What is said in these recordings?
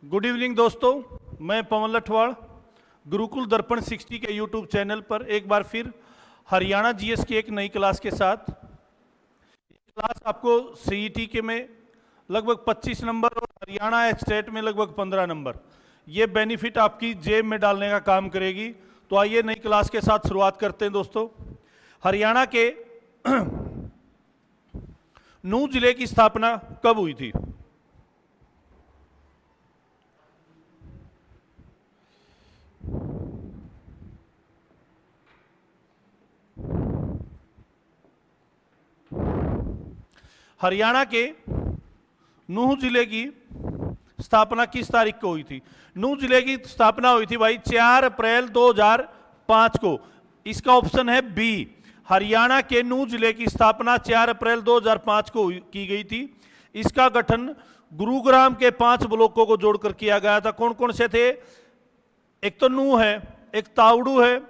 Good evening दोस्तों, मैं पवन लठवाड़ गुरुकुल दर्पण 60 के यूट्यूब चैनल पर एक बार फिर हरियाणा जीएस की एक नई क्लास के साथ। क्लास आपको सीईटी के में लगभग 25 नंबर और हरियाणा स्टेट में लगभग 15 नंबर ये बेनिफिट आपकी जेब में डालने का काम करेगी। तो आइए नई क्लास के साथ शुरुआत करते हैं दोस्तों। हरियाणा के नूंह जिले की स्थापना कब हुई थी? हरियाणा के नूंह जिले की स्थापना किस तारीख को हुई थी? नूंह जिले की स्थापना हुई थी भाई 4 अप्रैल 2005 को। इसका ऑप्शन है बी। हरियाणा के नूंह जिले की स्थापना 4 अप्रैल 2005 को की गई थी। इसका गठन गुरुग्राम के 5 ब्लॉकों को जोड़कर किया गया था। कौन कौन से थे? एक तो नूंह है, एक तावड़ू है,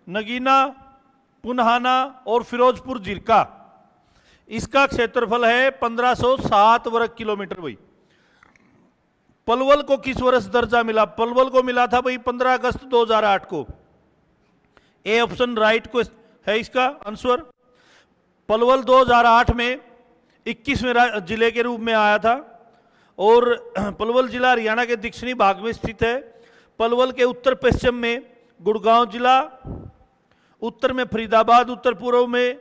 नगीना, पुन्हाना और फिरोजपुर जिरका। इसका क्षेत्रफल है 1507 वर्ग किलोमीटर। भाई पलवल को किस वर्ष दर्जा मिला? पलवल को मिला था भाई 15 अगस्त 2008 को। ए ऑप्शन राइट को है इसका आंसर। पलवल 2008 में 21वें जिले के रूप में आया था और पलवल जिला हरियाणा के दक्षिणी भाग में स्थित है। पलवल के उत्तर पश्चिम में गुड़गांव जिला, उत्तर में फरीदाबाद, उत्तर पूर्व में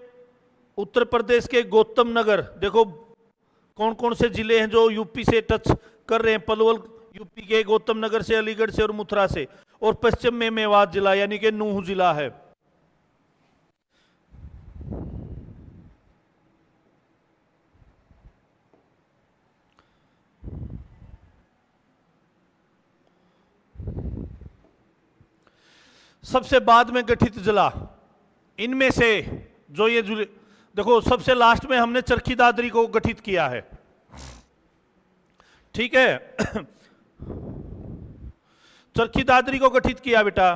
उत्तर प्रदेश के गौतम नगर। देखो कौन कौन से जिले हैं जो यूपी से टच कर रहे हैं। पलवल यूपी के गौतम नगर से, अलीगढ़ से और मथुरा से। और पश्चिम में मेवात जिला यानी कि नूंह जिला है। सबसे बाद में गठित जिला इनमें से जो ये जिले, देखो सबसे लास्ट में हमने चरखी दादरी को गठित किया है, ठीक है। चरखी दादरी को गठित किया बेटा।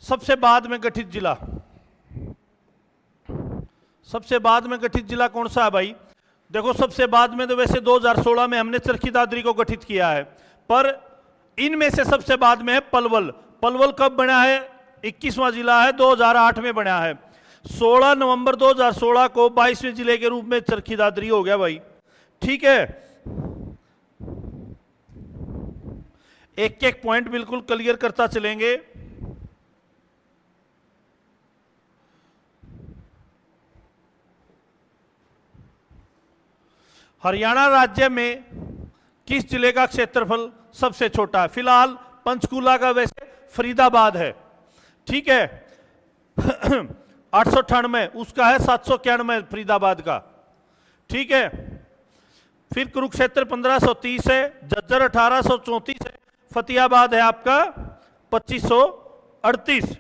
सबसे बाद में गठित जिला, सबसे बाद में गठित जिला कौन सा है भाई? देखो सबसे बाद में तो वैसे 2016 में हमने चरखी दादरी को गठित किया है, पर इनमें से सबसे बाद में है पलवल। पलवल कब बना है? 21वां जिला है, 2008 में बना है। 16 नवंबर 2016 को 22वें जिले के रूप में चरखी दादरी हो गया भाई, ठीक है। एक एक पॉइंट बिल्कुल क्लियर करता चलेंगे। हरियाणा राज्य में किस जिले का क्षेत्रफल सबसे छोटा है? फिलहाल पंचकूला का वैसे फरीदाबाद है, ठीक है। 898, उसका है 791 फरीदाबाद का, ठीक है। फिर कुरुक्षेत्र 1530 है, झज्जर 1834 है, फतेहाबाद है आपका 2538।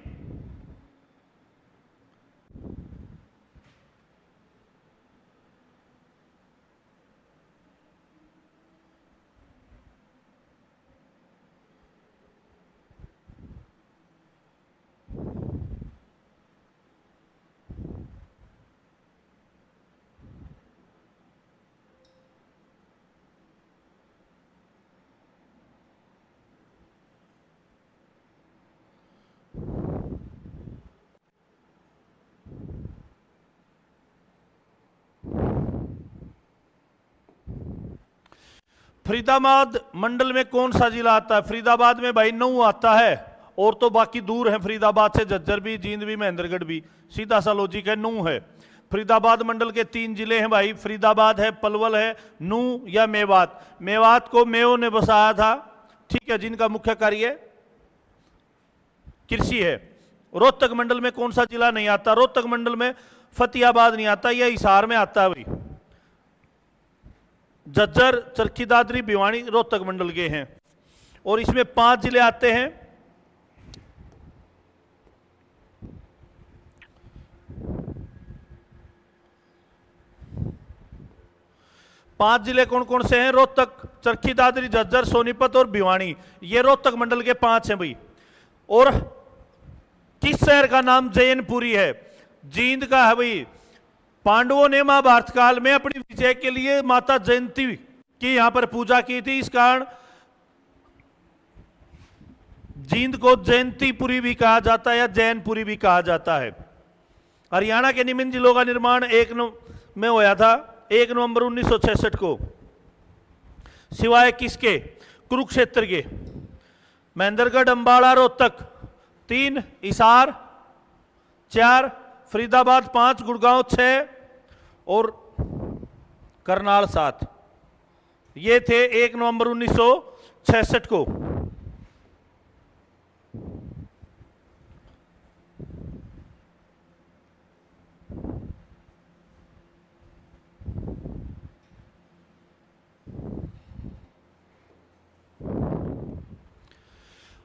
फरीदाबाद मंडल में कौन सा जिला आता है? फरीदाबाद में भाई नऊ आता है, और तो बाकी दूर है फरीदाबाद से, झज्जर भी, जींद भी, महेंद्रगढ़ भी। सीधा सा लॉजिक है, नू है। फरीदाबाद मंडल के 3 जिले हैं भाई, फरीदाबाद है, पलवल है, नू या मेवात। मेवात को मेयो ने बसाया था, ठीक है, जिनका मुख्य कार्य कृषि है। रोहतक मंडल में कौन सा जिला नहीं आता? रोहतक मंडल में फतेहाबाद नहीं आता, यह हिसार में आता है भाई। झज्जर, चरखी दादरी, भिवानी रोहतक मंडल के हैं, और इसमें 5 जिले आते हैं। पांच जिले कौन कौन से हैं? रोहतक, चरखी दादरी, झज्जर, सोनीपत और भिवानी, ये रोहतक मंडल के 5 हैं भाई। और किस शहर का नाम जैनपुरी है? जींद का है भाई। पांडवों ने महाभारत काल में अपनी विजय के लिए माता जयंती की यहां पर पूजा की थी, इस कारण जींद को जयंतीपुरी भी कहा जाता है या जैनपुरी भी कहा जाता है। हरियाणा के निम्न जिलों का निर्माण में होया था 1 नवंबर 1966 को, सिवाय किसके? कुरुक्षेत्र के। महेंद्रगढ़, अंबाला, रोहतक 3, हिसार 4, फरीदाबाद 5, गुड़गांव 6 और करनाल 7। ये थे 1 नवंबर 1966 को।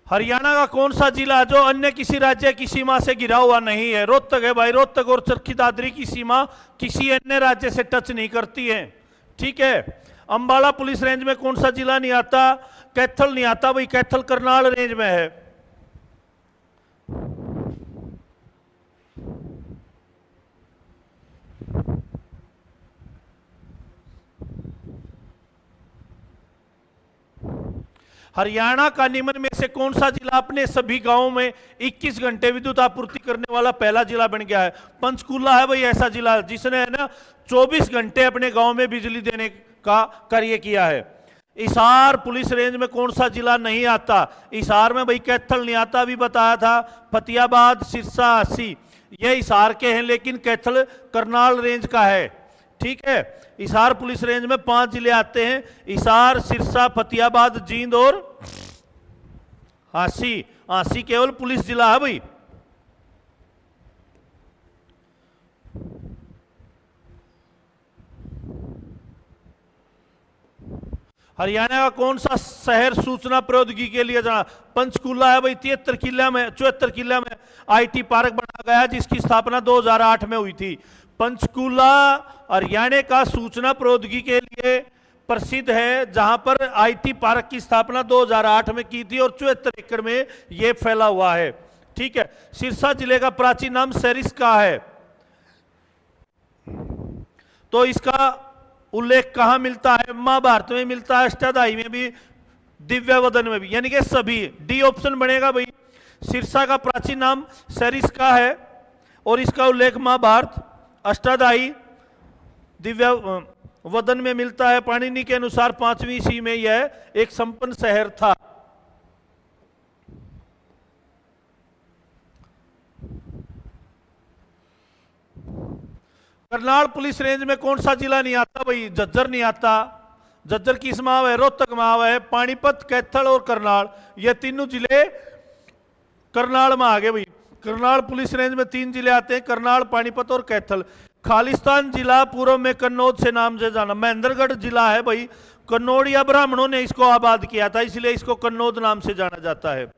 हरियाणा का कौन सा जिला जो अन्य किसी राज्य की सीमा से घिरा हुआ नहीं है? रोहतक है भाई। रोहतक और चरखी दादरी की सीमा किसी अन्य राज्य से टच नहीं करती है, ठीक है। अंबाला पुलिस रेंज में कौन सा जिला नहीं आता? कैथल नहीं आता भाई, कैथल करनाल रेंज में है। हरियाणा का निम्न में से कौन सा जिला अपने सभी गांवों में 21 घंटे विद्युत आपूर्ति करने वाला पहला जिला बन गया है? पंचकूला है भाई ऐसा जिला जिसने है ना 24 घंटे अपने गांव में बिजली देने का कार्य किया है। हिसार पुलिस रेंज में कौन सा जिला नहीं आता? हिसार में भाई कैथल नहीं आता, अभी बताया था। फतेहाबाद, सिरसा, हांसी ये हिसार के हैं, लेकिन कैथल करनाल रेंज का है, ठीक है। हिसार पुलिस रेंज में 5 जिले आते हैं, हिसार, सिरसा, फतेहाबाद, जींद और हांसी। हांसी केवल पुलिस जिला है भाई। हरियाणा का कौन सा शहर सूचना प्रौद्योगिकी के लिए जाना? पंचकूला है भाई। 74 किला में आईटी पार्क बनाया गया जिसकी स्थापना 2008 में हुई थी। पंचकूला हरियाणा का सूचना प्रौद्योगिकी के लिए प्रसिद्ध है, जहां पर आईटी पार्क की स्थापना 2008 में की थी और 74 एकड़ में यह फैला हुआ है, ठीक है। सिरसा जिले का प्राचीन नाम सरिस्का है, तो इसका उल्लेख कहां मिलता है? महाभारत में मिलता है, अष्टाध्यायी में भी, दिव्यवदन में भी, यानी कि सभी। डी ऑप्शन बनेगा भाई। सिरसा का प्राचीन नाम सरिस्का है और इसका उल्लेख महाभारत, अष्टाध्यायी, दिव्य वदन में मिलता है। पाणिनि के अनुसार 5वीं ईस्वी में यह एक संपन्न शहर था। करनाल पुलिस रेंज में कौन सा जिला नहीं आता भाई? झज्जर नहीं आता। झज्जर किस माव है? रोहतक माव है। पानीपत, कैथल और करनाल ये तीनों जिले करनाल में आ गए भाई। करनाल पुलिस रेंज में 3 जिले आते हैं, करनाल, पानीपत और कैथल। खालिस्तान जिला पूर्व में कन्नौज से नाम से जाना। महेंद्रगढ़ जिला है भाई, कन्नौड़िया ब्राह्मणों ने इसको आबाद किया था, इसलिए इसको कन्नौज नाम से जाना जाता है।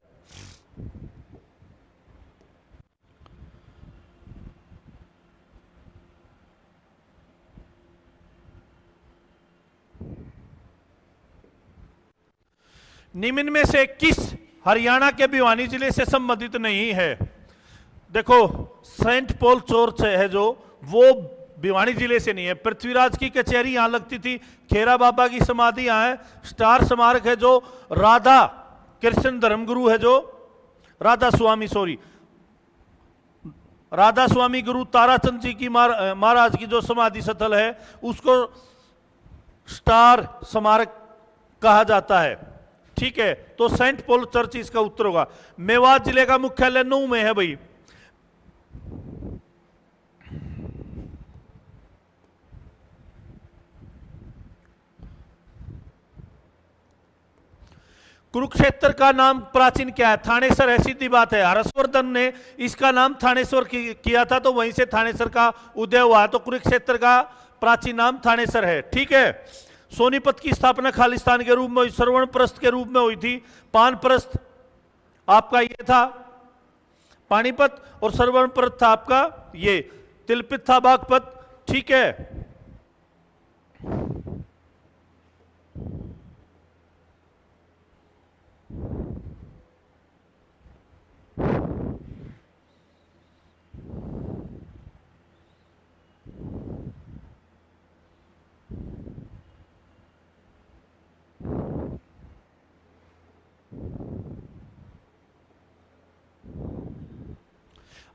निम्न में से किस हरियाणा के भिवानी जिले से संबंधित नहीं है? देखो, सेंट पॉल चर्च है जो, वो भिवानी जिले से नहीं है। पृथ्वीराज की कचहरी यहां लगती थी। खेरा बाबा की समाधि यहां है। स्टार स्मारक है जो राधा कृष्ण धर्मगुरु है, जो राधा स्वामी गुरु ताराचंद जी की महाराज की जो समाधि स्थल है उसको स्टार स्मारक कहा जाता है। ठीक है, तो सेंट पॉल चर्च इसका उत्तर होगा। मेवात जिले का मुख्यालय नूह में है भाई। कुरुक्षेत्र का नाम प्राचीन क्या है? थानेसर है, सीधी बात है। हर्षवर्धन ने इसका नाम थानेश्वर किया था, तो वहीं से थानेसर का उदय हुआ, तो कुरुक्षेत्र का प्राचीन नाम थानेसर है। ठीक है, सोनीपत की स्थापना खालिस्तान के रूप में, श्रवणप्रस्थ के रूप में हुई थी। पानप्रस्थ आपका ये था पानीपत, और श्रवणप्रस्थ था आपका ये तिलपित था बागपत। ठीक है,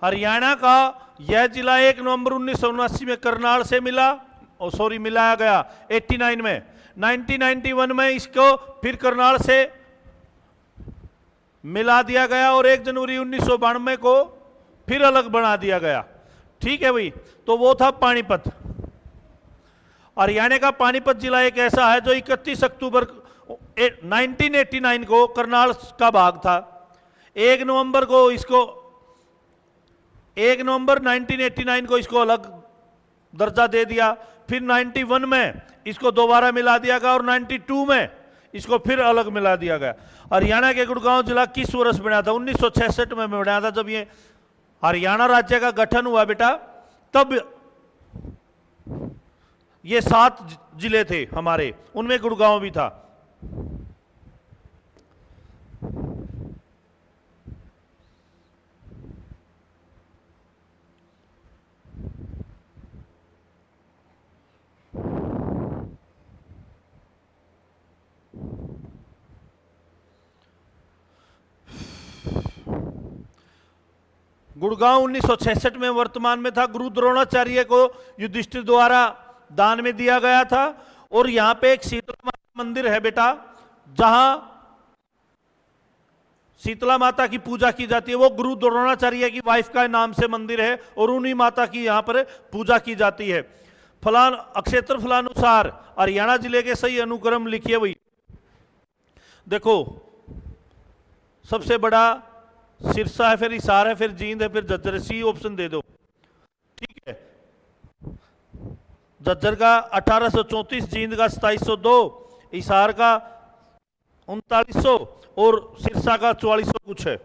हरियाणा का यह जिला 1 नवंबर 1979 में करनाल से मिलाया गया 89 में। 1991 में इसको फिर करनाल से मिला दिया गया, और 1 जनवरी 1992 को फिर अलग बना दिया गया। ठीक है भाई, तो वो था पानीपत। हरियाणा का पानीपत जिला एक ऐसा है जो 31 अक्टूबर 1989 को करनाल का भाग था। 1 नवंबर 1989 को इसको अलग दर्जा दे दिया। फिर 91 में इसको दोबारा मिला दिया गया, और 92 में इसको फिर अलग मिला दिया गया। हरियाणा के गुड़गांव जिला किस वर्ष बना था? 1966 में बना था, जब ये हरियाणा राज्य का गठन हुआ बेटा, तब ये 7 जिले थे हमारे, उनमें गुड़गांव भी था। गुड़गांव 1966 में वर्तमान में था। गुरु द्रोणाचार्य को युधिष्ठिर द्वारा दान में दिया गया था। और यहां पे एक शीतला माता मंदिर है बेटा, जहां शीतला माता की पूजा की जाती है। वो गुरु द्रोणाचार्य की वाइफ का नाम से मंदिर है, और उन्हीं माता की यहां पर पूजा की जाती है। क्षेत्र फलानुसार हरियाणा जिले के सही अनुक्रम लिखिए भाई। देखो, सबसे बड़ा सिरसा है, फिर हिसार है, फिर जींद है, फिर झज्जर। सी ऑप्शन दे दो। ठीक है, झज्जर का 1834, जींद का 2702, हिसार का 3900 और सिरसा का 4400 कुछ है।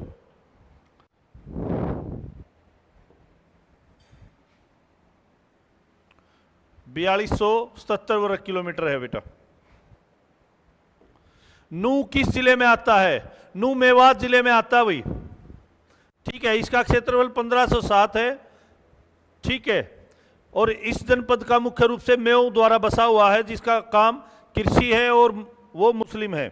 ₹4277 वर्ग किलोमीटर है बेटा। नूह किस जिले में आता है? नूह मेवात जिले में आता है भाई। ठीक है, इसका क्षेत्रफल 1507 है। ठीक है, और इस जनपद का मुख्य रूप से मेव द्वारा बसा हुआ है, जिसका काम कृषि है और वो मुस्लिम है।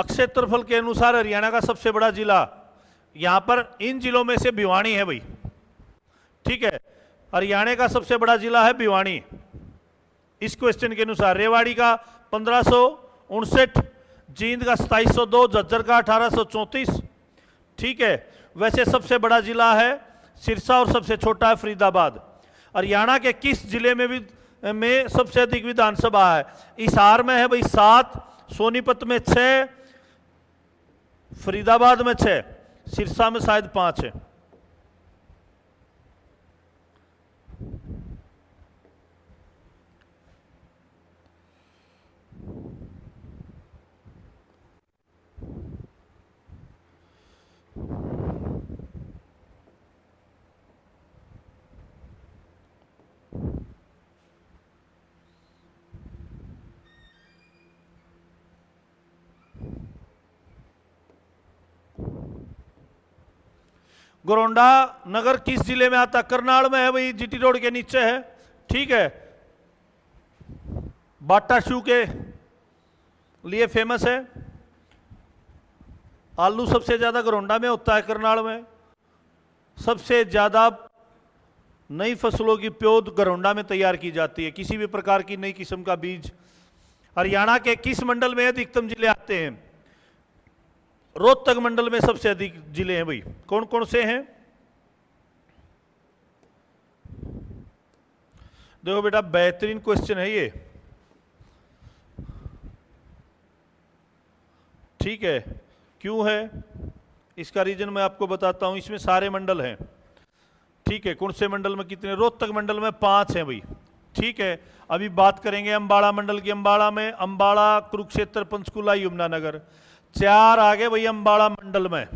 क्षेत्रफल के अनुसार हरियाणा का सबसे बड़ा जिला, यहां पर इन जिलों में से भिवानी है भाई। ठीक है, हरियाणा का सबसे बड़ा जिला है भिवानी इस क्वेश्चन के अनुसार। रेवाड़ी का 1559, जींद का 2702, झज्जर का 1834। ठीक है, वैसे सबसे बड़ा जिला है सिरसा और सबसे छोटा है फरीदाबाद। हरियाणा के किस जिले में सबसे अधिक विधानसभा है? हिसार में है भाई 7, सोनीपत में 6, फरीदाबाद में 6, सिरसा में शायद 5 है। गोरोंडा नगर किस जिले में आता? करनाल में है भाई, जीटी रोड के नीचे है। ठीक है, बाटा शू के लिए फेमस है। आलू सबसे ज्यादा गरोंडा में होता है, करनाल में। सबसे ज्यादा नई फसलों की प्योद गरोंडा में तैयार की जाती है, किसी भी प्रकार की नई किस्म का बीज। हरियाणा के किस मंडल में अधिकतम जिले आते हैं? रोहतक मंडल में सबसे अधिक जिले हैं भाई। कौन कौन से हैं? देखो बेटा, बेहतरीन क्वेश्चन है ये, ठीक है। क्यों है इसका रीजन मैं आपको बताता हूं। इसमें सारे मंडल हैं, ठीक है। कौन से मंडल में कितने? रोहतक मंडल में 5 हैं भाई, ठीक है। अभी बात करेंगे अंबाला मंडल की। अंबाला में अंबाला, कुरुक्षेत्र, पंचकुला, यमुनानगर 4 आ गए भाई अंबाला मंडल में।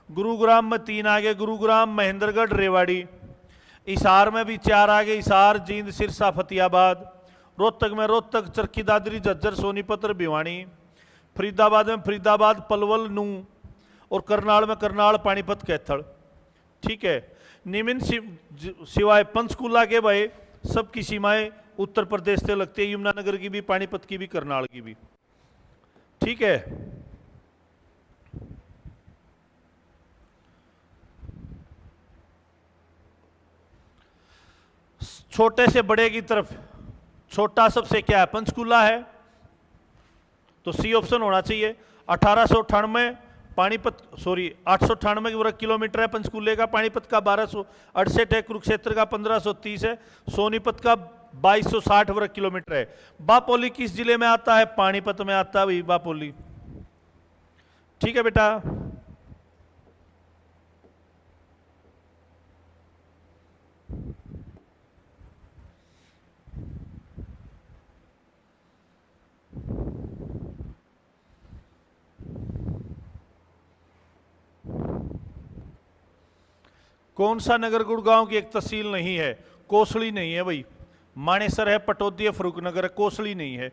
गुरुग्राम में 3 आ गए, गुरुग्राम, महेंद्रगढ़, रेवाड़ी। हिसार में भी 4 आ गए, हिसार, जींद, सिरसा, फतेहाबाद। रोहतक में रोहतक, चरखी दादरी, झज्जर, सोनीपत, भिवानी। फरीदाबाद में फरीदाबाद, पलवल, नूंह। और करनाल में करनाल, पानीपत, कैथल, ठीक है। निम्न सिवाय पंचकुला के भाई सबकी सीमाएं उत्तर प्रदेश से लगती है, यमुनानगर की भी, पानीपत की भी, करनाल की भी, ठीक है। छोटे से बड़े की तरफ, छोटा सबसे क्या है? पंचकुला है, तो सी ऑप्शन होना चाहिए। 1898 पानीपत, सॉरी 898 वर्ग किलोमीटर है पंचकुले का, पानीपत का 1268 है, कुरुक्षेत्र का 1530 है, सोनीपत का 2260 वर्ग किलोमीटर है। बापोली किस जिले में आता है? पानीपत में आता है भाई बापोली, ठीक है बेटा। कौन सा नगर गुड़गांव की एक तहसील नहीं है? कोसली नहीं है भाई, मानेसर है, पटौदी है, फरूखनगर है, कोसली नहीं है,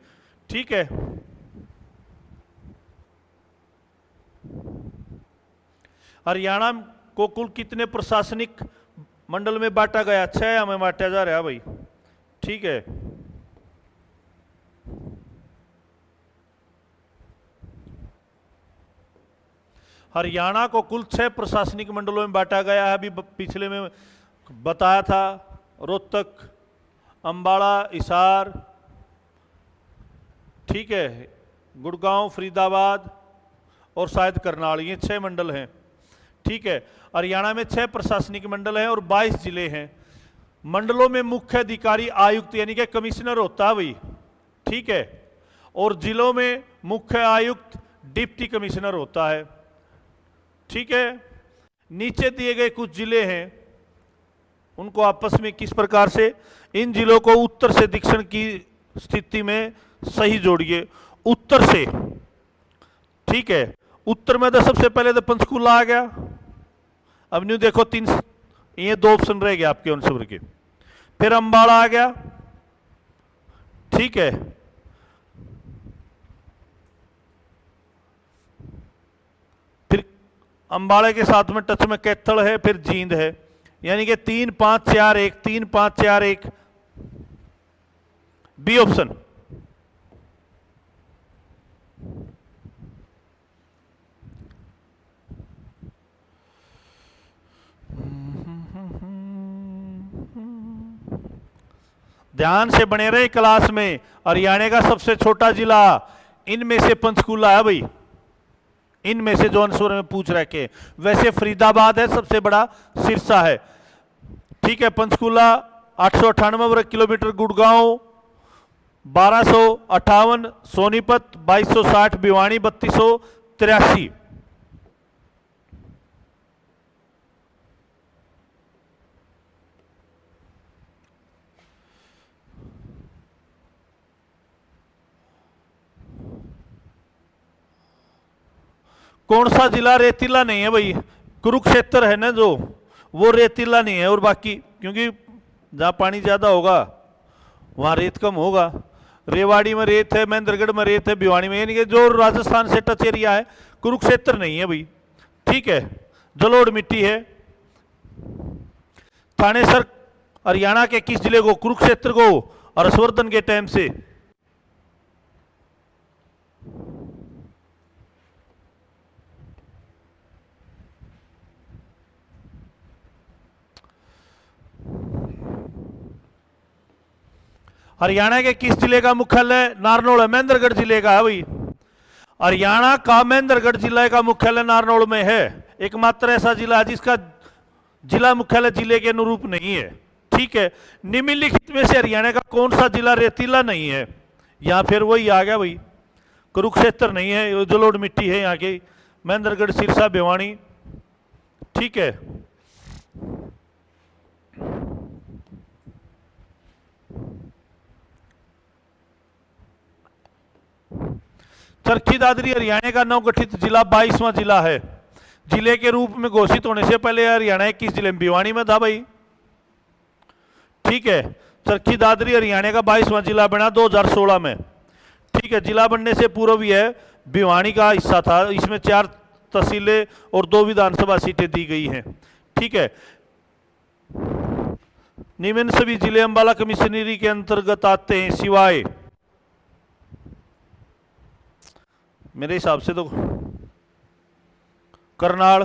ठीक है। हरियाणा को कुल कितने प्रशासनिक मंडल में बांटा गया? 6 हमें बांटा जा रहा है भाई, ठीक है। हरियाणा को कुल 6 प्रशासनिक मंडलों में बांटा गया है। अभी पिछले में बताया था, रोहतक, अंबाला, हिसार, ठीक है, गुड़गांव, फरीदाबाद और शायद करनाल, ये 6 मंडल हैं, ठीक है। हरियाणा में 6 प्रशासनिक मंडल हैं और 22 जिले हैं। मंडलों में मुख्य अधिकारी आयुक्त यानी कि कमिश्नर होता है भाई, ठीक है। और जिलों में मुख्य आयुक्त डिप्टी कमिश्नर होता है, ठीक है। नीचे दिए गए कुछ जिले हैं, उनको आपस में किस प्रकार से, इन जिलों को उत्तर से दक्षिण की स्थिति में सही जोड़िए। उत्तर से, ठीक है। उत्तर में तो सबसे पहले तो पंचकुला आ गया। अब न्यू देखो 3, ये 2 ऑप्शन रह गए आपके आंसर के। फिर अंबाला आ गया, ठीक है। फिर अंबाला के साथ में टच में कैथल है, फिर जींद है, यानी कि 3 5 4 1, 3 5 4 1, बी ऑप्शन। ध्यान से बने रहे क्लास में। हरियाणा का सबसे छोटा जिला इनमें से पंचकुला है भाई, इनमें से जो आंसर में पूछ रखे। वैसे फरीदाबाद है, सबसे बड़ा सिरसा है, ठीक है। पंचकुला 898 वर्ग किलोमीटर, गुड़गांव 1258, सोनीपत 2260, भिवानी 3283। कौन सा जिला रेतीला नहीं है भाई? कुरुक्षेत्र है ना जो, वो रेतीला नहीं है। और बाकी क्योंकि जहां पानी ज्यादा होगा वहां रेत कम होगा। रेवाड़ी में रेत है, महेंद्रगढ़ में रेत है, भिवानी में, यानी कि जो राजस्थान से टच एरिया है। कुरुक्षेत्र नहीं है भाई, ठीक है। जलोढ़ मिट्टी है। थानेसर हरियाणा के किस जिले को? कुरुक्षेत्र को हर्षवर्धन के टाइम से। हरियाणा के किस जिले का मुख्यालय नारनौल है? महेंद्रगढ़ जिले का है भाई। हरियाणा का महेंद्रगढ़ जिले का मुख्यालय नारनौल में है। एकमात्र ऐसा जिला है जिसका जिला मुख्यालय जिले के अनुरूप नहीं है। ठीक है, निम्नलिखित में से हरियाणा का कौन सा जिला रेतीला नहीं है? यहां फिर वही आ गया भाई, कुरुक्षेत्र नहीं है, जलोढ़ मिट्टी है यहाँ की, महेंद्रगढ़, सिरसा, भिवानी। ठीक है, चरखी दादरी हरियाणा का नवगठित जिला 22वां जिला है। जिले के रूप में घोषित होने से पहले हरियाणा किस जिले में? भिवानी में था भाई। ठीक है, चरखी दादरी हरियाणा का 22वां जिला बना 2016 में। ठीक है, जिला बनने से पूर्व यह भिवानी का हिस्सा था। इसमें 4 तहसीलें और 2 विधानसभा सीटें दी गई हैं। ठीक है, निम्न सभी जिले अंबाला कमिश्नरी के अंतर्गत आते हैं सिवाय, मेरे हिसाब से तो करनाल।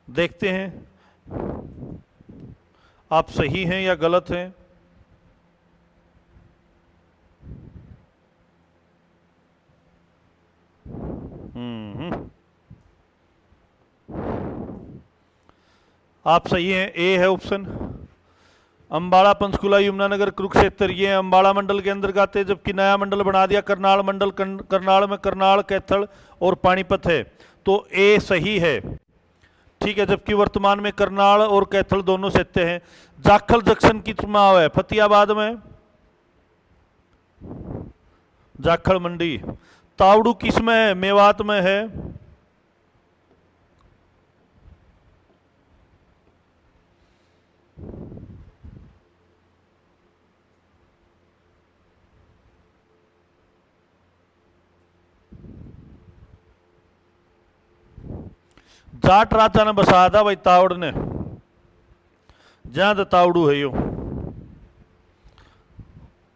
देखते हैं आप सही हैं या गलत हैं। आप सही हैं, ए है ऑप्शन। अंबाला, पंचकुला, यमुनानगर, कुरुक्षेत्र ये अंबाला मंडल के अंदर आते हैं, जबकि नया मंडल बना दिया करनाल मंडल। करनाल में करनाल, कैथल और पानीपत है, तो ए सही है। ठीक है, जबकि वर्तमान में करनाल और कैथल दोनों सहते हैं। जाखल जंक्शन कितना है? फतेहाबाद में। जाखल मंडी। तावड़ू किस में है? मेवात में है। जाट राजा ने बसाया था भाई तावड़ ने, जहां तो तावड़ू है यो,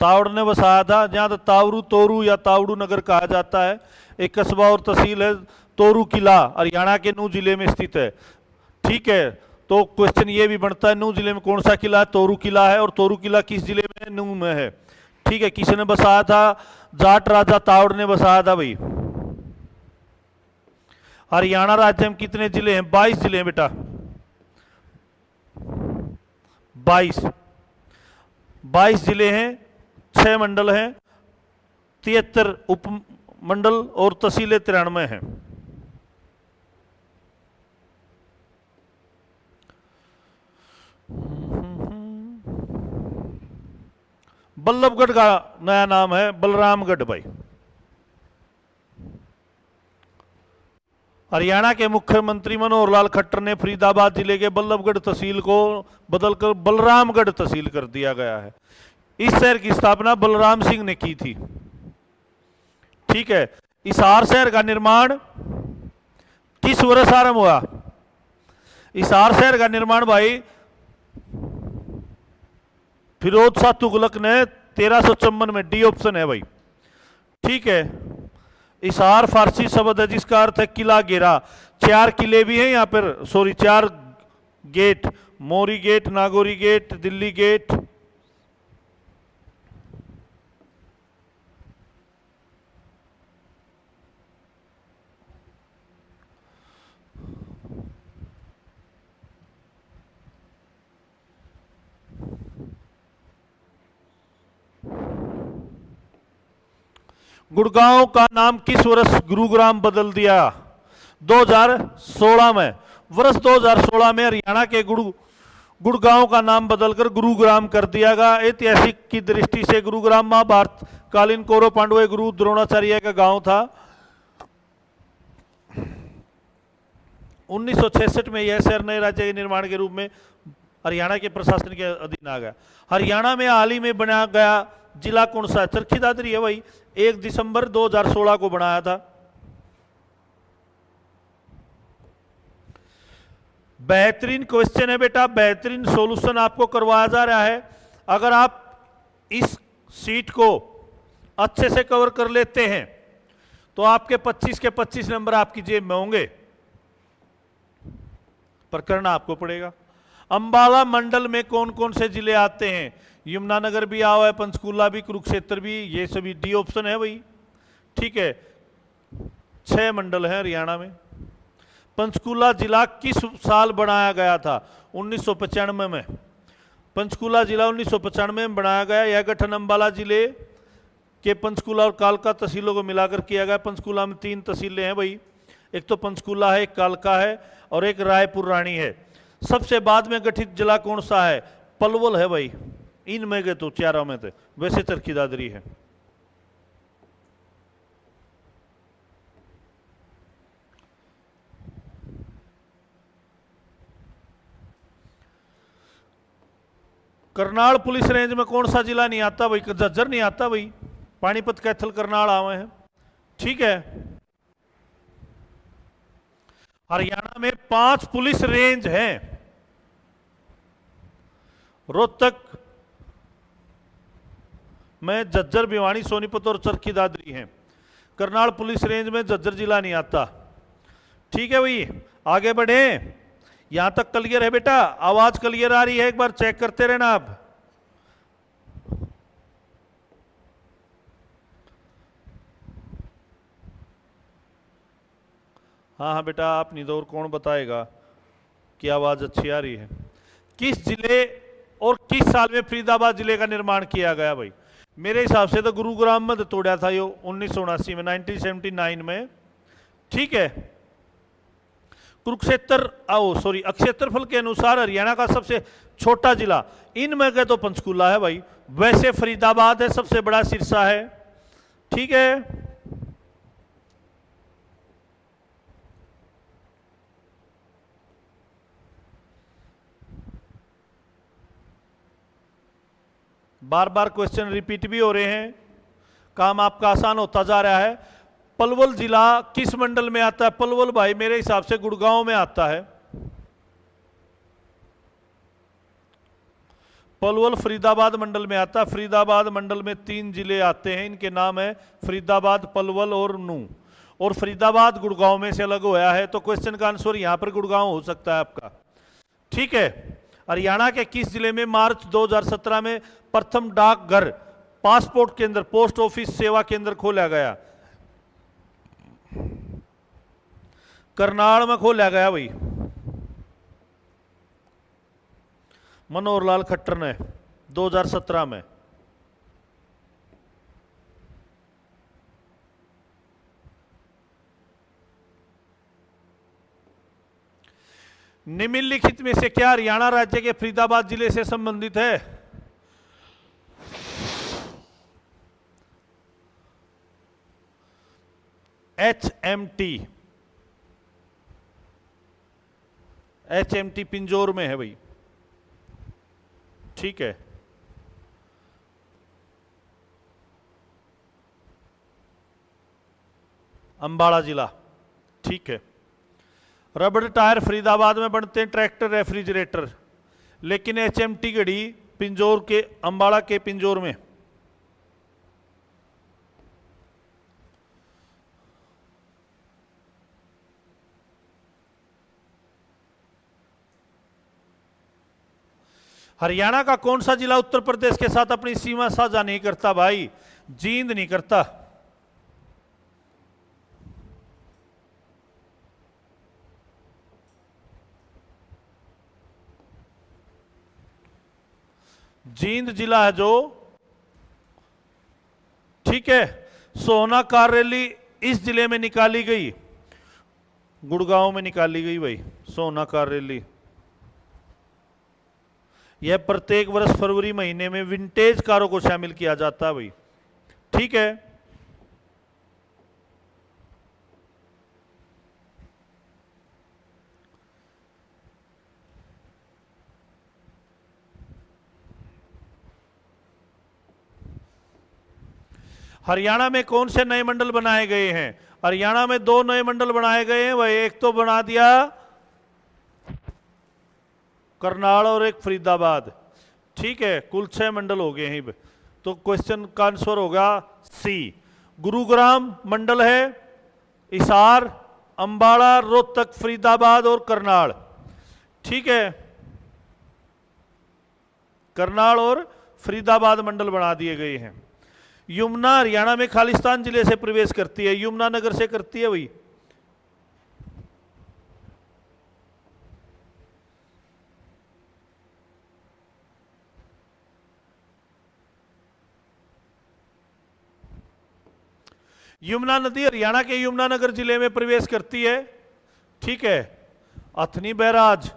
तावड़ ने बसाया था जहां तो तावरू, तोरू या तावड़ू नगर कहा जाता है। एक कस्बा और तहसील है तोरू किला, हरियाणा के नूह जिले में स्थित है। ठीक है, तो क्वेश्चन ये भी बनता है नूह जिले में कौन सा किला है? तोरू किला है। और तोरू किला किस जिले में है? नूह में है। ठीक है, किसने बसाया था? जाट राजा तावड़ ने बसाया था भाई। हरियाणा राज्य में कितने जिले हैं? 22 जिले हैं बेटा, 22 जिले हैं, 6 मंडल हैं, 73 उप मंडल और तहसीलें 93 हैं। बल्लभगढ़ का नया नाम है बलरामगढ़ भाई। हरियाणा के मुख्यमंत्री मनोहर लाल खट्टर ने फरीदाबाद जिले के बल्लभगढ़ तहसील को बदलकर बलरामगढ़ तहसील कर दिया गया है। इस शहर की स्थापना बलराम सिंह ने की थी। ठीक है, हिसार शहर का निर्माण किस वर्ष आरंभ हुआ? हिसार शहर का निर्माण भाई फिरोज शाह तुगलक ने 1354 में, डी ऑप्शन है भाई। ठीक है, हिसार फारसी शब्द है जिसका अर्थ है किला घेरा। 4 किले भी हैं यहाँ पर, sorry 4 gate, Mori gate, Nagauri gate, Delhi gate. Gurgaon का नाम किस वर्ष गुरुग्राम बदल दिया? 2016 में। वर्ष 2016 में हरियाणा के गुड़गांव का नाम बदलकर गुरुग्राम कर दिया गया। ऐतिहासिक की दृष्टि से गुरुग्राम महाभारत कालीन कौरव पांडव गुरु द्रोणाचार्य का गांव था। 1966 में यह शहर नए राज्य के निर्माण के रूप में हरियाणा के प्रशासन के अधीन आ गया। हरियाणा में हाल ही में बनाया गया जिला कौन सा है? चरखी दादरी है भाई। 1 दिसंबर 2016 को बनाया था। बेहतरीन क्वेश्चन है बेटा, बेहतरीन सॉल्यूशन आपको करवाया जा रहा है। अगर आप इस सीट को अच्छे से कवर कर लेते हैं तो आपके 25 के 25 नंबर आपकी जेब में होंगे, पर करना आपको पड़ेगा। अंबाला मंडल में कौन कौन से जिले आते हैं? यमुनानगर भी आओ है, पंचकूला भी, कुरुक्षेत्र भी, ये सभी डी ऑप्शन है भाई। ठीक है, 6 मंडल हैं हरियाणा में। पंचकूला जिला किस साल बनाया गया था? 1995 में। पंचकूला जिला 1995 में बनाया गया। यह गठन अंबाला जिले के पंचकूला और कालका तहसीलों को मिलाकर किया गया। पंचकूला में 3 तहसीलें हैं भाई, एक तो पंचकूला है, एक कालका है और एक रायपुर रानी है। सबसे बाद में गठित जिला कौन सा है? पलवल है भाई। इनमें गए तो चारों में थे, वैसे चरखी दादरी है। करनाल पुलिस रेंज में कौन सा जिला नहीं आता भाई? झज्जर नहीं आता भाई, पानीपत, कैथल, करनाल आवे हैं। ठीक है, हरियाणा में 5 पुलिस रेंज हैं। रोहतक में झज्जर, भिवानी, सोनीपत और चरखी दादरी हैं। करनाल पुलिस रेंज में झज्जर जिला नहीं आता। ठीक है भाई, आगे बढ़े। यहां तक क्लियर है बेटा? आवाज क्लियर आ रही है? एक बार चेक करते रहना आप। हाँ हाँ बेटा, आप नहीं तो और कौन बताएगा कि आवाज अच्छी आ रही है। किस जिले और किस साल में फरीदाबाद जिले का निर्माण किया गया भाई? मेरे हिसाब से तो गुरुग्राम में तोड़ा था ये 1979 में, 1979 में। ठीक है, कुरुक्षेत्र क्षेत्रफल के अनुसार हरियाणा का सबसे छोटा जिला इनमें गए तो पंचकूला है भाई। वैसे फरीदाबाद है, सबसे बड़ा सिरसा है। ठीक है, बार बार क्वेश्चन रिपीट भी हो रहे हैं, काम आपका आसान होता जा रहा है। पलवल जिला किस मंडल में आता है? पलवल भाई मेरे हिसाब से गुड़गांव में आता है। पलवल फरीदाबाद मंडल में आता है। फरीदाबाद मंडल में 3 जिले आते हैं, इनके नाम है फरीदाबाद, पलवल और नूंह। और फरीदाबाद गुड़गांव में से अलग होया है, तो क्वेश्चन का आंसर यहां पर गुड़गांव हो सकता है आपका। ठीक है, हरियाणा के किस जिले में मार्च 2017 में प्रथम डाकघर, पासपोर्ट केंद्र, पोस्ट ऑफिस सेवा केंद्र खोला गया? करनाल में खोला गया भाई, मनोहर लाल खट्टर ने 2017 में। निम्नलिखित में से क्या हरियाणा राज्य के फरीदाबाद जिले से संबंधित है? HMT पिंजौर में है भाई। ठीक है, अंबाला जिला। ठीक है, रबड़ टायर फरीदाबाद में बनते हैं, ट्रैक्टर, रेफ्रिजरेटर, लेकिन HMT घड़ी पिंजौर के, अंबाला के पिंजौर में। हरियाणा का कौन सा जिला उत्तर प्रदेश के साथ अपनी सीमा साझा नहीं करता भाई? जींद नहीं करता। जींद जिला है जो। ठीक है, सोना कार रैली इस जिले में निकाली गई, गुड़गांव में निकाली गई भाई सोना कार रैली। यह प्रत्येक वर्ष फरवरी महीने में विंटेज कारों को शामिल किया जाता है भाई। ठीक है, हरियाणा में कौन से नए मंडल बनाए गए हैं? हरियाणा में 2 नए मंडल बनाए गए हैं भाई, एक तो बना दिया करनाल और एक फरीदाबाद। ठीक है, कुल 6 मंडल हो गए हैं। तो क्वेश्चन का आंसर होगा सी। गुरुग्राम मंडल है, हिसार, अंबाला, रोहतक, फरीदाबाद और करनाल। ठीक है, करनाल और फरीदाबाद मंडल बना दिए गए हैं। यमुना हरियाणा में खालिस्तान जिले से प्रवेश करती है, यमुना नगर से करती है भाई। यमुना नदी हरियाणा के यमुनानगर जिले में प्रवेश करती है। ठीक है। अथनी बैराज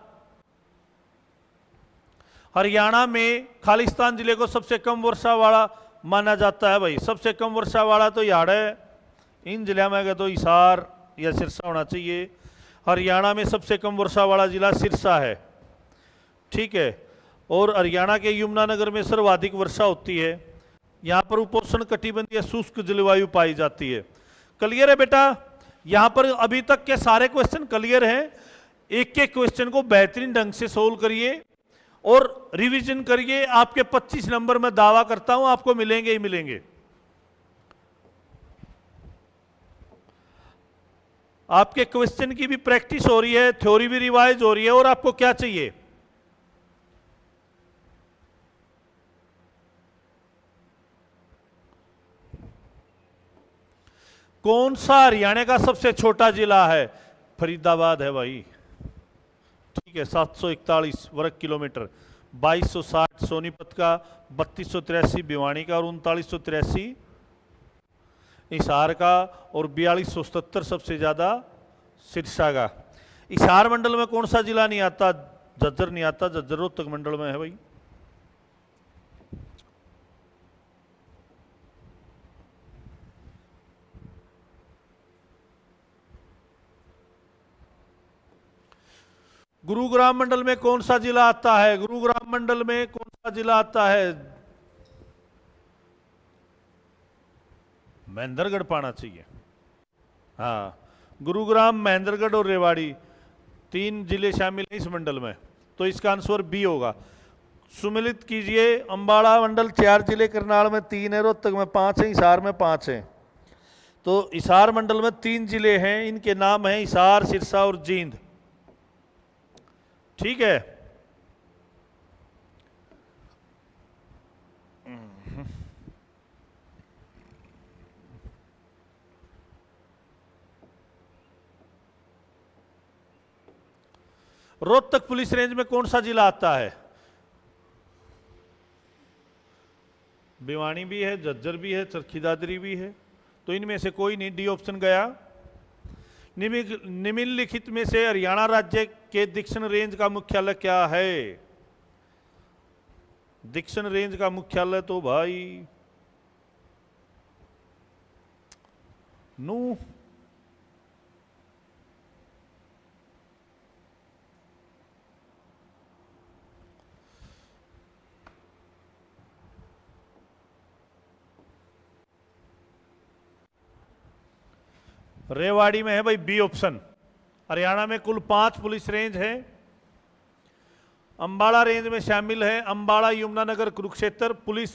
हरियाणा में खालिस्तान जिले को सबसे कम वर्षा वाला माना जाता है भाई। सबसे कम वर्षा वाला तो यार्ड है, इन जिले में तो हिसार या सिरसा होना चाहिए। हरियाणा में सबसे कम वर्षा वाला जिला सिरसा है। ठीक है। और हरियाणा के यमुनानगर में सर्वाधिक वर्षा होती है। यहाँ पर उपोष्ण कटिबंधीय शुष्क जलवायु पाई जाती है। क्लियर है बेटा? यहाँ पर अभी तक के सारे क्वेश्चन क्लियर हैं। एक एक क्वेश्चन को बेहतरीन ढंग से सोल्व करिए और रिवीजन करिए। आपके 25 नंबर में दावा करता हूं आपको मिलेंगे ही मिलेंगे। आपके क्वेश्चन की भी प्रैक्टिस हो रही है, थ्योरी भी रिवाइज हो रही है। और आपको क्या चाहिए? कौन सा हरियाणा का सबसे छोटा जिला है? फरीदाबाद है भाई। ठीक है। 741 वर्ग किलोमीटर, 2260 सोनीपत का, 3283 भिवानी का और 3983 हिसार का और 4277 सबसे ज्यादा सिरसा का। हिसार मंडल में कौन सा जिला नहीं आता? झज्जर नहीं आता। झज्जर रोहतक मंडल में है भाई। गुरुग्राम मंडल में कौन सा जिला आता है? गुरुग्राम मंडल में कौन सा जिला आता है? महेंद्रगढ़ पाना चाहिए। हाँ, गुरुग्राम, महेंद्रगढ़ और रेवाड़ी 3 जिले शामिल हैं इस मंडल में। तो इसका आंसर बी होगा। सुमिलित कीजिए। अंबाला मंडल 4 जिले, करनाल में 3 है, रोहतक में 5 है, हिसार में 5 है। तो हिसार मंडल में 3 जिले हैं, इनके नाम हैं हिसार, सिरसा और जींद। ठीक है। रोहतक पुलिस रेंज में कौन सा जिला आता है? भिवानी भी है, झज्जर भी है, चरखी दादरी भी है। तो इनमें से कोई नहीं, डी ऑप्शन गया। निम्नलिखित में से हरियाणा राज्य के दक्षिण रेंज का मुख्यालय क्या है? दक्षिण रेंज का मुख्यालय तो भाई नू रेवाड़ी में है भाई, बी ऑप्शन। हरियाणा में कुल 5 पुलिस रेंज है। अंबाला रेंज में शामिल है अंबाला, यमुनानगर, कुरुक्षेत्र पुलिस।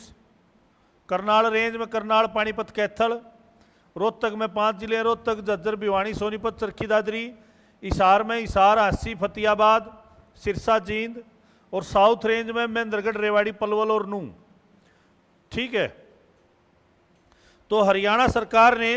करनाल रेंज में करनाल, पानीपत, कैथल। रोहतक में 5 जिले, रोहतक, झज्जर, भिवानी, सोनीपत, चरखी दादरी। हिसार में हिसार, हांसी, फतेहाबाद, सिरसा, जींद। और साउथ रेंज में महेंद्रगढ़, रेवाड़ी, पलवल और नूंह। ठीक है। तो हरियाणा सरकार ने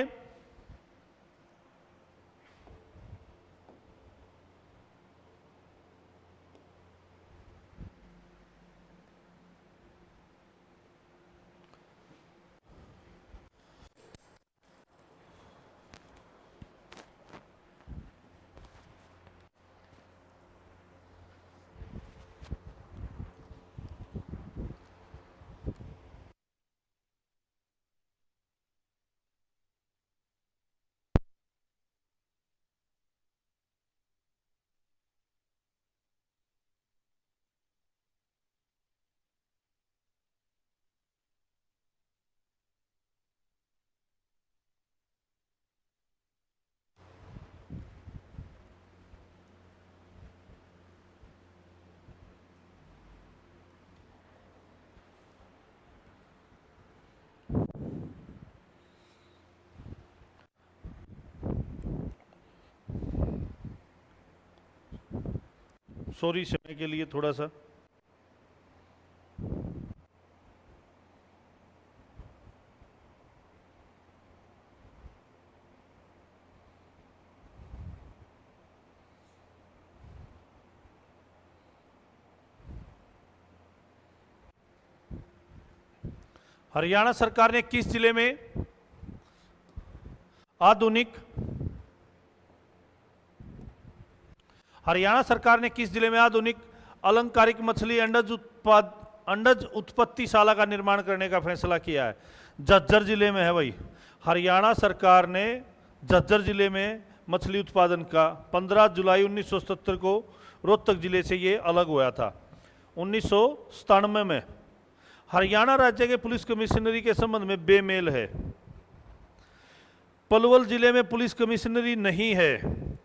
सॉरी समय के लिए थोड़ा सा हरियाणा सरकार ने किस जिले में आधुनिक हरियाणा सरकार ने किस जिले में आधुनिक अलंकारिक मछली अंडज उत्पत्तिशाला का निर्माण करने का फैसला किया है? झज्जर जिले में है भाई। हरियाणा सरकार ने झज्जर जिले में मछली उत्पादन का 15 जुलाई 1977 को रोहतक जिले से ये अलग हुआ था। 1997 में हरियाणा राज्य के पुलिस कमिश्नरी के संबंध में बेमेल है। पलवल जिले में पुलिस कमिश्नरी नहीं है।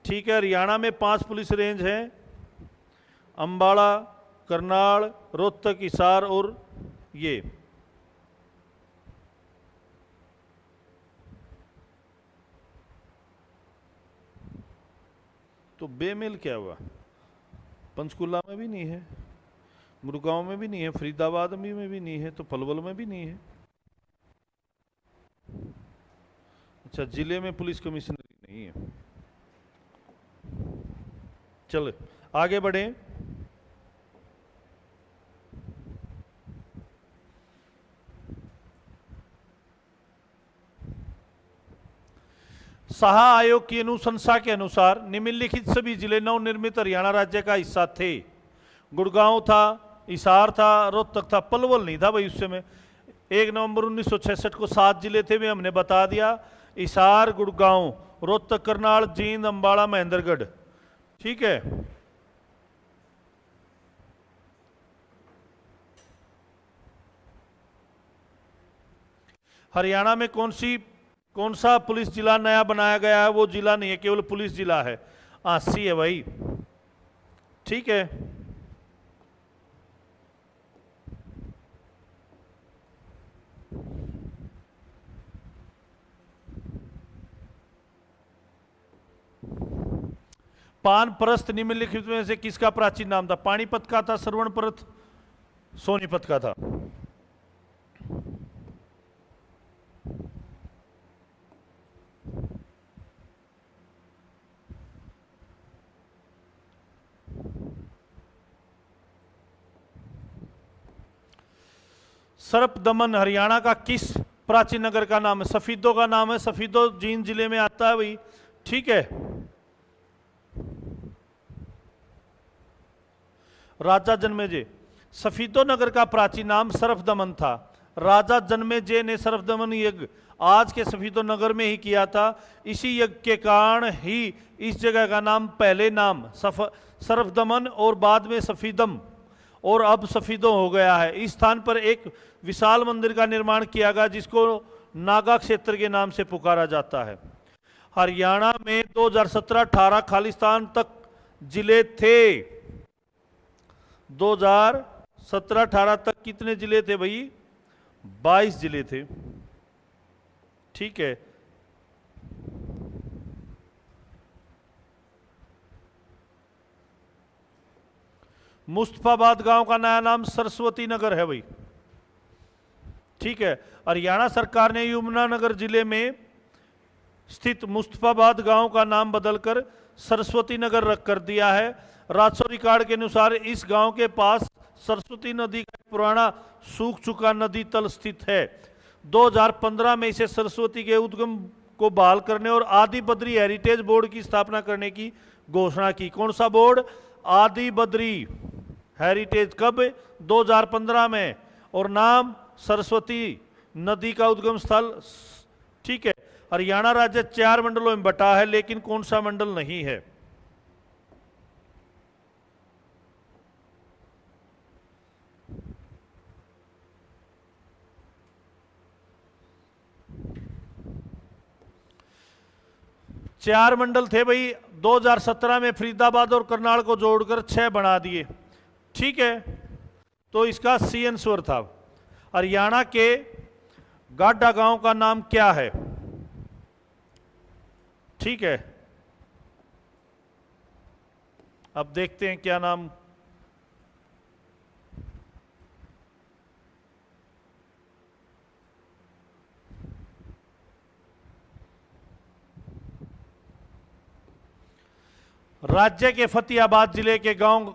ठीक है, हरियाणा में 5 पुलिस रेंज हैं, अंबाला, करनाल, रोहतक, हिसार और ये। तो बेमेल क्या हुआ? पंचकुला में भी नहीं है, गुड़गांव में भी नहीं है, फरीदाबाद में भी नहीं है, तो पलवल में भी नहीं है। अच्छा, जिले में पुलिस कमिश्नरी नहीं है। चलो आगे बढ़े। शाह आयोग की अनुशंसा के अनुसार निम्नलिखित सभी जिले नवनिर्मित हरियाणा राज्य का हिस्सा थे। गुड़गांव था, हिसार था, रोहतक था, पलवल नहीं था भाई उस समय। 1 नवंबर 1966 को 7 जिले थे, वे हमने बता दिया। हिसार, गुड़गांव, रोहतक, करनाल, जींद, अंबाला, महेंद्रगढ़। ठीक है, हरियाणा में कौन सा पुलिस जिला नया बनाया गया है? वो जिला नहीं है, केवल पुलिस जिला है। आसी है भाई। ठीक है, पानप्रस्थ निम्नलिखित में से किसका प्राचीन नाम था? पानीपत का था, श्रवणपरथ, सोनीपत का था। सर्पदमन हरियाणा का किस प्राचीन नगर का नाम है? सफीदों का नाम है। सफीदो जींद जिले में आता है भाई। ठीक है, राजा जन्मेजय। सफीदो नगर का प्राचीन नाम सर्पदमन था। राजा जन्मेजय ने सर्पदमन यज्ञ आज के सफीदो नगर में ही किया था। इसी यज्ञ के कारण ही इस जगह का नाम पहले नाम सर्पदमन और बाद में सफीदम और अब सफीदो हो गया है। इस स्थान पर एक विशाल मंदिर का निर्माण किया गया जिसको नागा क्षेत्र के नाम से पुकारा जाता है। हरियाणा में 2017-18 खालिस्तान तक जिले थे। 2017-18 तक कितने जिले थे भाई? 22 जिले थे। ठीक है, मुस्तफाबाद गांव का नया नाम सरस्वती नगर है भाई। ठीक है, हरियाणा सरकार ने यमुनानगर जिले में स्थित मुस्तफाबाद गांव का नाम बदलकर सरस्वती नगर रख कर दिया है। राजस्व रिकॉर्ड के अनुसार इस गांव के पास सरस्वती नदी का पुराना सूख चुका नदी तल स्थित है। 2015 में इसे सरस्वती के उद्गम को बहाल करने और आदि बद्री हेरिटेज बोर्ड की स्थापना करने की घोषणा की। कौन सा बोर्ड? आदि बद्री हेरिटेज। कब? 2015 में। और नाम सरस्वती नदी का उद्गम स्थल। ठीक है, हरियाणा राज्य 4 मंडलों में बटा है, लेकिन कौन सा मंडल नहीं है? चार मंडल थे भाई। 2017 में फरीदाबाद और करनाल को जोड़कर 6 बना दिए। ठीक है, तो इसका सी आंसर था। हरियाणा के गाडा गांव का नाम क्या है? ठीक है, अब देखते हैं क्या नाम। राज्य के फतेहाबाद जिले के गांव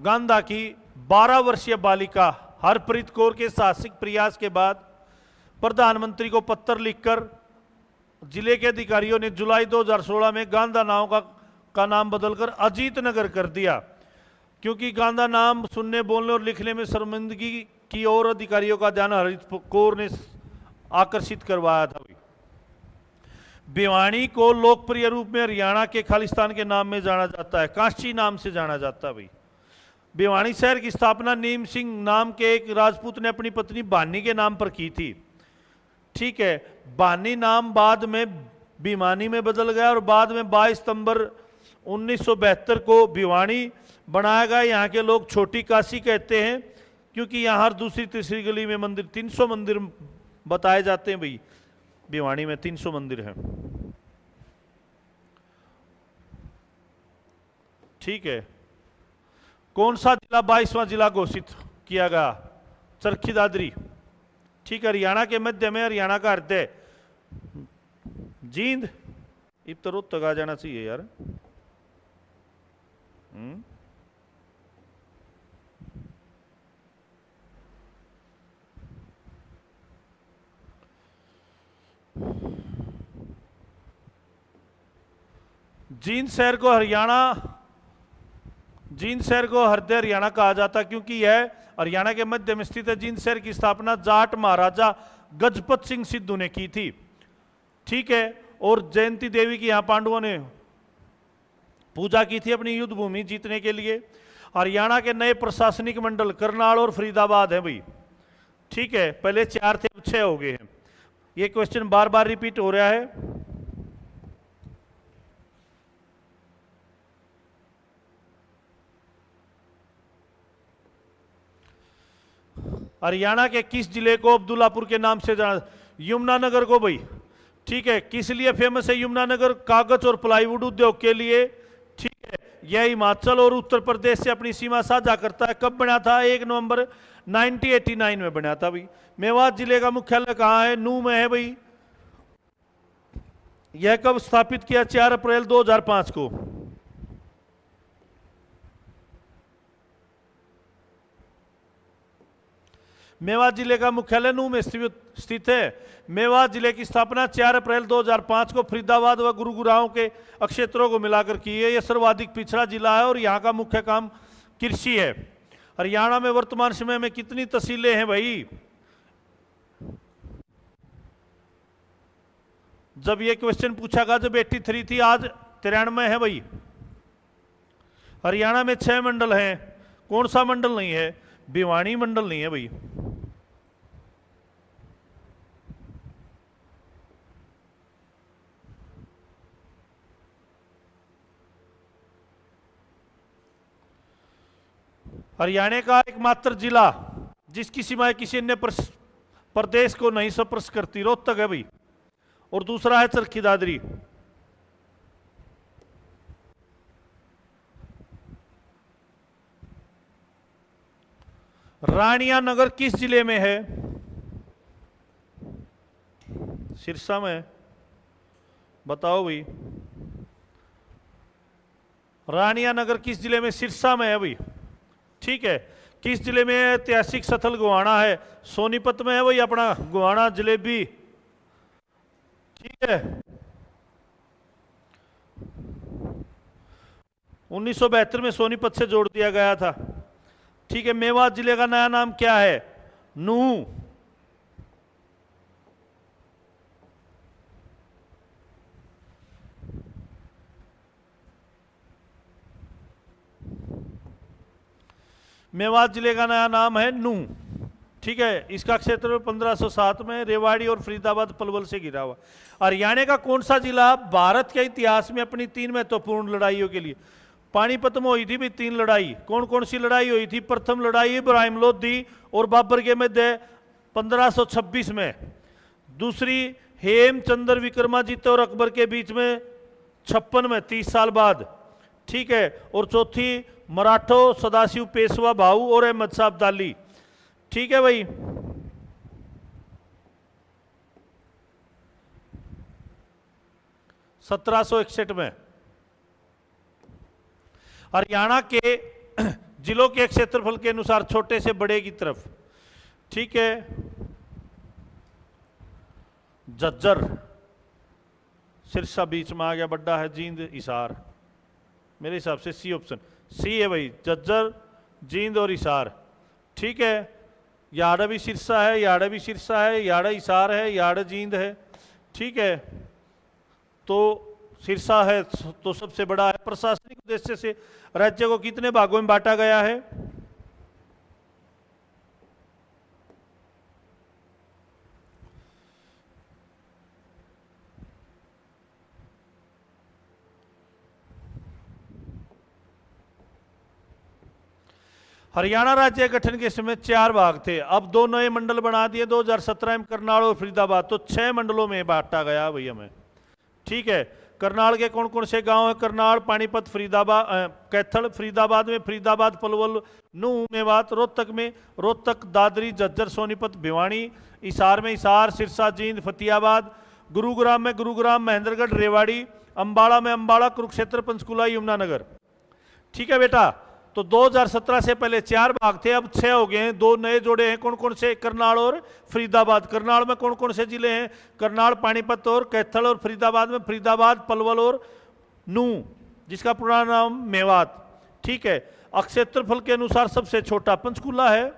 गांधा की 12 वर्षीय बालिका हरप्रीत कौर के साहसिक प्रयास के बाद प्रधानमंत्री को पत्र लिखकर जिले के अधिकारियों ने जुलाई 2016 में गांधा नाव का नाम बदलकर अजीत नगर कर दिया, क्योंकि गांधा नाम सुनने, बोलने और लिखने में शर्मिंदगी की ओर अधिकारियों का ध्यान हरित कौर ने आकर्षित करवाया था। भिवानी को लोकप्रिय रूप में हरियाणा के खालिस्तान के नाम में जाना जाता है, कांची नाम से जाना जाता है भाई। भिवानी शहर की स्थापना नीम सिंह नाम के एक राजपूत ने अपनी पत्नी बानी के नाम पर की थी। ठीक है, बानी नाम बाद में भिवानी में बदल गया और बाद में 22 सितंबर 1972 को भिवानी बनाया गया। यहाँ के लोग छोटी काशी कहते हैं, क्योंकि यहाँ हर दूसरी तीसरी गली में मंदिर, 300 मंदिर बताए जाते हैं भाई। भिवानी में 300 मंदिर हैं। ठीक है, कौन सा जिला 22वां जिला घोषित किया गया? चरखी दादरी। ठीक है, हरियाणा के मध्य में, हरियाणा का हृदय जींद। इब तो रोहतक आ जाना चाहिए यार। जींद शहर को हृदय हरियाणा कहा जाता, क्योंकि यह हरियाणा के मध्य में स्थित है। जींद शहर की स्थापना जाट महाराजा गजपत सिंह सिद्धू ने की थी। ठीक है, और जयंती देवी की यहां पांडवों ने पूजा की थी अपनी युद्ध भूमि जीतने के लिए। हरियाणा के नए प्रशासनिक मंडल करनाल और फरीदाबाद है भाई। ठीक है, पहले 4 थे, अब 6 हो गए हैं। ये क्वेश्चन बार बार रिपीट हो रहा है। हरियाणा के किस जिले को अब्दुल्लापुर के नाम से जाना? यमुनानगर को भाई। ठीक है, किस लिए फेमस है यमुनानगर? कागज और प्लाईवुड उद्योग के लिए। ठीक है, यह हिमाचल और उत्तर प्रदेश से अपनी सीमा साझा करता है। कब बना था? 1 नवंबर 1989 में बना था भाई। मेवात जिले का मुख्यालय कहाँ है? नूह में है भाई। यह कब स्थापित किया? 4 अप्रैल 2005 को। मेवात जिले का मुख्यालय नूह में स्थित है। मेवात जिले की स्थापना 4 अप्रैल 2005 को फरीदाबाद व गुरुग्राम के क्षेत्रों को मिलाकर की है। यह सर्वाधिक पिछड़ा जिला है और यहाँ का मुख्य काम कृषि है। हरियाणा में वर्तमान समय में कितनी तहसीलें हैं भाई? जब ये क्वेश्चन पूछा गया जब 83 थी, आज 93 है भाई। हरियाणा में 6 मंडल हैं। कौन सा मंडल नहीं है? भिवानी मंडल नहीं है भाई। हरियाणा का एकमात्र जिला जिसकी सीमाएं किसी अन्य प्रदेश को नहीं स्पर्श करती, रोहतक है भाई। और दूसरा है चरखी दादरी। रानिया नगर किस जिले में है? सिरसा में। बताओ भाई, रानिया नगर किस जिले में? सिरसा में है भाई। ठीक है, किस जिले में ऐतिहासिक स्थल गोवाना है? सोनीपत में है भाई अपना गोवाना जलेबी। ठीक है, 1972 में सोनीपत से जोड़ दिया गया था। ठीक है, मेवात जिले का नया नाम क्या है? नूह। मेवात जिले का नया नाम है नूह। ठीक है, इसका क्षेत्र 1507 में रेवाड़ी और फरीदाबाद पलवल से घिरा हुआ। हरियाणा का कौन सा जिला भारत के इतिहास में अपनी 3 महत्वपूर्ण लड़ाइयों के लिए? पानीपत में हुई थी भी 3 लड़ाई। कौन कौन सी लड़ाई हुई थी? प्रथम लड़ाई इब्राहिम लोधी और बाबर के मध्य 1526 में। दूसरी हेमचंद्र विक्रमादित्य और अकबर के बीच में 56 में, 30 साल बाद। ठीक है, और चौथी मराठो सदाशिव पेशवा भाऊ और अहमद शाह अब्दाली। ठीक है भाई। (1761) में। हरियाणा के जिलों के क्षेत्रफल के अनुसार छोटे से बड़े की तरफ। ठीक है, झज्जर, सिरसा बीच में आ गया, बड्डा है, जींद, हिसार। मेरे हिसाब से सी ऑप्शन सी है भाई, झज्जर, जींद और हिसार। ठीक है, याड़ा भी सिरसा है, याड़ा भी सिरसा है, याड़ा हिसार है, याड़ा जींद है। ठीक है, तो सिरसा है तो सबसे बड़ा है। प्रशासनिक उद्देश्य से राज्य को कितने भागों में बांटा गया है? हरियाणा राज्य गठन के समय 4 भाग थे, अब 2 नए मंडल बना दिए 2017 में, करनाल और फरीदाबाद, तो 6 मंडलों में बांटा गया भैया में। ठीक है, करनाल के कौन कौन से गांव है? करनाल, पानीपत, फरीदाबाद, कैथल, फरीदाबाद में फरीदाबाद, पलवल, नूंह, मेवात, रोहतक में रोहतक, दादरी, झज्जर, सोनीपत, भिवानी, हिसार में हिसार, सिरसा, जींद, फतेहाबाद, गुरुग्राम में गुरुग्राम, महेंद्रगढ़, रेवाड़ी, अंबाला में अंबाला, कुरुक्षेत्र, पंचकुला, यमुनानगर। ठीक है बेटा, तो 2017 से पहले 4 भाग थे, अब 6 हो गए हैं, 2 नए जोड़े हैं। कौन कौन से? करनाल और फरीदाबाद। करनाल में कौन कौन से जिले हैं? करनाल, पानीपत और कैथल, और फरीदाबाद में फरीदाबाद, पलवल और नूंह, जिसका पुराना नाम मेवात। ठीक है, क्षेत्रफल के अनुसार सबसे छोटा पंचकुला है।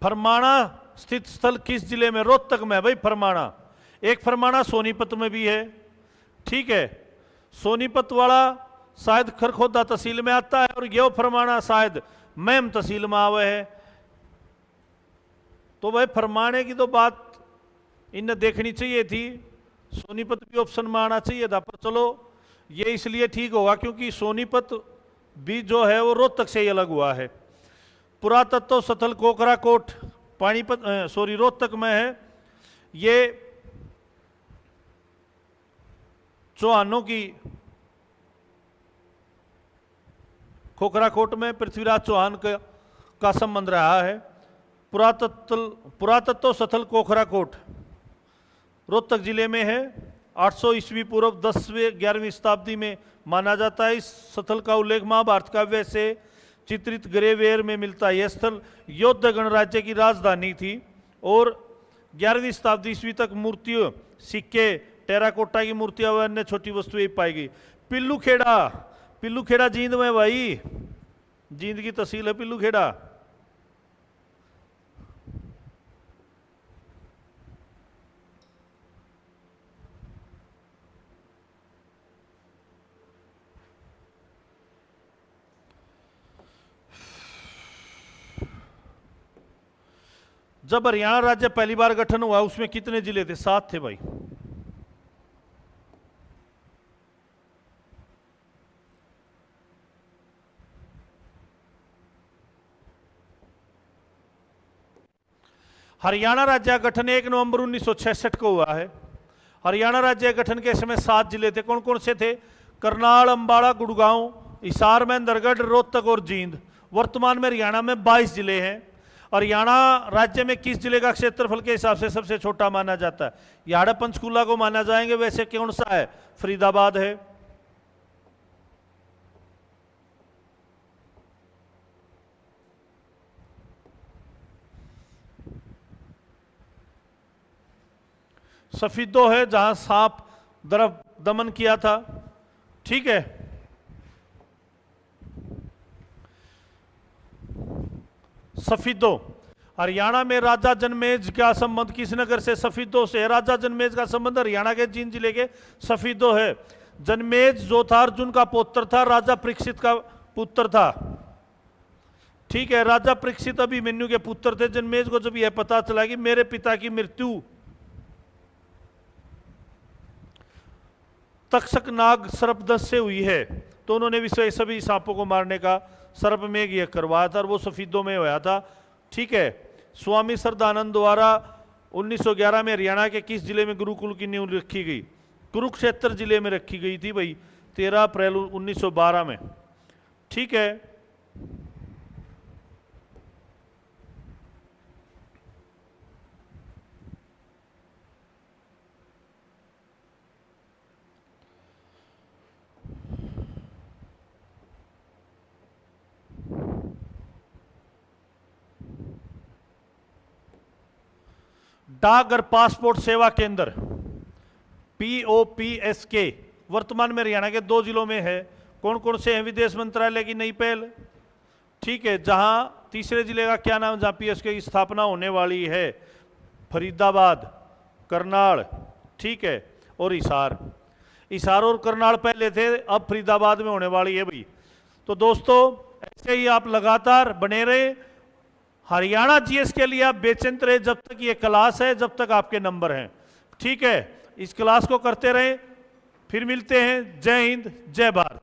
फरमाना स्थित स्थल किस जिले में? रोहतक में भाई फरमाना। एक फरमाना सोनीपत में भी है। ठीक है, सोनीपत वाला शायद खरखोदा तहसील में आता है, और ये फरमाना शायद मैम तहसील में आवे है। तो भाई फरमाने की तो बात इन्हें देखनी चाहिए थी, सोनीपत भी ऑप्शन में आना चाहिए था, पर चलो ये इसलिए ठीक होगा क्योंकि सोनीपत भी जो है वो रोहतक से ही अलग हुआ है। पुरातत्व स्थल कोकराकोट पानीपत रोहतक में है। ये चौहानों की, खोखराकोट में पृथ्वीराज चौहान का संबंध रहा है। पुरातत्व स्थल कोखराकोट रोहतक जिले में है। 800 ईस्वी पूर्व 10वीं 11वीं शताब्दी में माना जाता है। इस स्थल का उल्लेख महाभारत काव्य से चित्रित ग्रेवेयर में मिलता है। यह स्थल योद्ध गणराज्य की राजधानी थी और 11वीं शताब्दी ईस्वी तक मूर्तियों, सिक्के, टेराकोटा की मूर्तियां व अन्य छोटी वस्तुएं पाई गई। पिल्लू खेड़ा, पिल्लू खेड़ा जींद में भाई, जींद की तहसील है पिल्लू खेड़ा। जब हरियाणा राज्य पहली बार गठन हुआ उसमें कितने जिले थे? 7 थे भाई। हरियाणा राज्य गठन 1 नवंबर 1966 को हुआ है। हरियाणा राज्य गठन के समय 7 जिले थे। कौन कौन से थे? करनाल, अंबाला, गुड़गांव, हिसार, महेंद्रगढ़, रोहतक और जींद। वर्तमान में हरियाणा में 22 जिले हैं। हरियाणा राज्य में किस जिले का क्षेत्रफल के हिसाब से सबसे छोटा माना जाता है? याड़ा पंचकूला को माना जाएंगे, वैसे कौन सा है? फरीदाबाद है। सफीदो है जहां सांप द्रव दमन किया था। ठीक है, सफीदो। हरियाणा में राजा जनमेज का संबंध किस नगर से? सफीदो से। राजा जनमेज का संबंध हरियाणा के जींद जिले के सफीदो है। जनमेज जो था अर्जुन का पुत्र था, राजा परीक्षित का पुत्र था। ठीक है, राजा परीक्षित अभिमन्यु के पुत्र थे। जनमेज को जब यह पता चला कि मेरे पिता की मृत्यु तक्षक नाग सर्पदंश से हुई है, तो उन्होंने विषय सभी सांपों को मारने का सर्पमेघ यह करवाया था, और वो सफीदों में हुआ था। ठीक है, स्वामी श्रद्धानंद द्वारा 1911 में हरियाणा के किस जिले में गुरुकुल की नींव रखी गई? कुरुक्षेत्र जिले में रखी गई थी भाई, 13 अप्रैल 1912 में। ठीक है, डाक और पासपोर्ट सेवा केंद्र POPSK वर्तमान में हरियाणा के 2 जिलों में है। कौन कौन से हैं? विदेश मंत्रालय की नई पहल, ठीक है। जहां तीसरे जिले का क्या नाम, जहां PSK की स्थापना होने वाली है? फरीदाबाद, करनाल, ठीक है, और हिसार। हिसार और करनाल पहले थे, अब फरीदाबाद में होने वाली है भाई। तो दोस्तों ऐसे ही आप लगातार बने रहे। हरियाणा GS के लिए आप बेचैन रहे जब तक ये क्लास है, जब तक आपके नंबर हैं, ठीक है। इस क्लास को करते रहें। फिर मिलते हैं। जय हिंद, जय भारत।